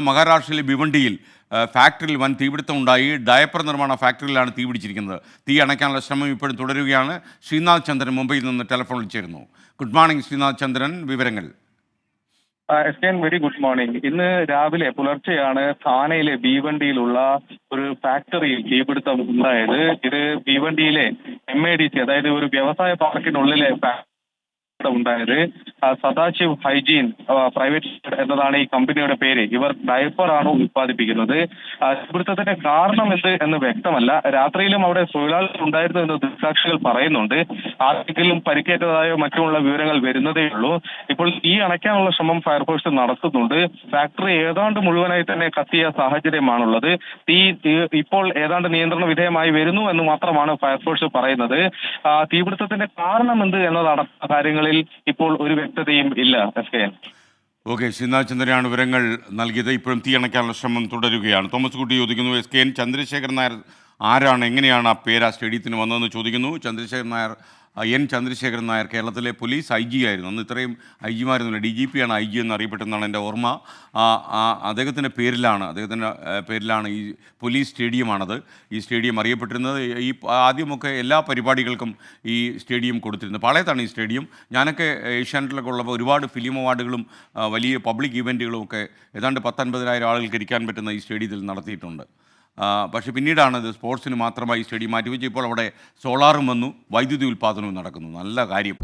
മഹാരാഷ്ട്രയിലെ ഭിവണ്ടിയിൽ ഫാക്ടറിയിൽ വൻ തീപിടുത്തം ഉണ്ടായി. ഡയപ്പർ നിർമ്മാണ ഫാക്ടറിയിലാണ് തീപിടിച്ചിരിക്കുന്നത്. തീ അണയ്ക്കാനുള്ള ശ്രമം ഇപ്പോഴും തുടരുകയാണ്. ശ്രീനാഥ് ചന്ദ്രൻ മുംബൈയിൽ നിന്ന് ടെലിഫോണിൽ ചേരുന്നു. ഗുഡ് മോർണിംഗ് ശ്രീനാഥ് ചന്ദ്രൻ, വിവരങ്ങൾ. Very good morning. ഇന്ന് രാവിലെ പുലർച്ചെയാണ് താനെയിലെ ഭീവണ്ടിയിലുള്ള ഒരു ഫാക്ടറിയിൽ തീപിടുത്തം ഉണ്ടായത്. ഇത് ഭീവണ്ടിയിലെ MIDC, അതായത് ഒരു വ്യവസായ പാർക്കിനുള്ളിലെ ഉണ്ടായത്. സദാശിവ് ഹൈജീൻ പ്രൈവറ്റ് എന്നതാണ് ഈ കമ്പനിയുടെ പേര്. ഇവർ ഡയപ്പറാണ് ഉത്പാദിപ്പിക്കുന്നത്. തീപിടുത്തത്തിന്റെ കാരണം എന്ന് വ്യക്തമല്ല. രാത്രിയിലും അവിടെ തൊഴിലാളികൾ ഉണ്ടായിരുന്നു എന്ന് ദൃക്സാക്ഷികൾ പറയുന്നുണ്ട്. ആർക്കെങ്കിലും പരിക്കേറ്റതായോ മറ്റുമുള്ള വിവരങ്ങൾ വരുന്നതേ ഉള്ളൂ. ഇപ്പോൾ തീ അണയ്ക്കാനുള്ള ശ്രമം ഫയർഫോഴ്സ് നടത്തുന്നുണ്ട്. ഫാക്ടറി ഏതാണ്ട് മുഴുവനായി തന്നെ കത്തിയ സാഹചര്യമാണുള്ളത്. തീ ഇപ്പോൾ ഏതാണ്ട് നിയന്ത്രണ വിധേയമായി വരുന്നു എന്ന് മാത്രമാണ് ഫയർഫോഴ്സ് പറയുന്നത്. തീപിടുത്തത്തിന്റെ കാരണം എന്നതടക്കം കാര്യങ്ങളിൽ ഇപ്പോൾ ഒരു വ്യക്തതയും ഇല്ല. ഓക്കെ, ശ്രീനാഥ് ചന്ദ്രനാണ് വിവരങ്ങൾ നൽകിയത്. ഇപ്പോഴും തീ അണയ്ക്കാനുള്ള ശ്രമം തുടരുകയാണ്. തോമസ് കുട്ടി ചോദിക്കുന്നു, SKN ചന്ദ്രശേഖരൻ നായർ ആരാണ്, എങ്ങനെയാണ് ആ പേര് ആ സ്റ്റേഡിയത്തിന് വന്നതെന്ന് ചോദിക്കുന്നു. ചന്ദ്രശേഖരൻ നായർ കേരളത്തിലെ പോലീസ് IG ആയിരുന്നു. അന്ന് ഇത്രയും IG മാരൊന്നുമില്ല. DGP ആണ് IG എന്നറിയപ്പെട്ടെന്നാണ് എൻ്റെ ഓർമ്മ. അദ്ദേഹത്തിൻ്റെ പേരിലാണ് ഈ പോലീസ് സ്റ്റേഡിയമാണത്. ഈ സ്റ്റേഡിയം അറിയപ്പെട്ടിരുന്നത്. ഈ ആദ്യമൊക്കെ എല്ലാ പരിപാടികൾക്കും ഈ സ്റ്റേഡിയം കൊടുത്തിരുന്നത്. പാളയത്താണ് ഈ സ്റ്റേഡിയം. ഞാനൊക്കെ ഏഷ്യാനെറ്റിലൊക്കെ ഉള്ളപ്പോൾ ഒരുപാട് ഫിലിം അവാർഡുകളും വലിയ പബ്ലിക് ഇവൻറ്റുകളും ഒക്കെ ഏതാണ്ട് 10-50,000 ആളുകൾക്ക് ഇരിക്കാൻ പറ്റുന്ന ഈ സ്റ്റേഡിയത്തിൽ നടത്തിയിട്ടുണ്ട്. പക്ഷേ പിന്നീടാണ് ഇത് സ്പോർട്സിന് മാത്രമായി സ്റ്റേഡിയം മാറ്റിവെച്ച് ഇപ്പോൾ അവിടെ സോളാറും വന്നു, വൈദ്യുതി ഉൽപ്പാദനവും നടക്കുന്നു. നല്ല കാര്യം.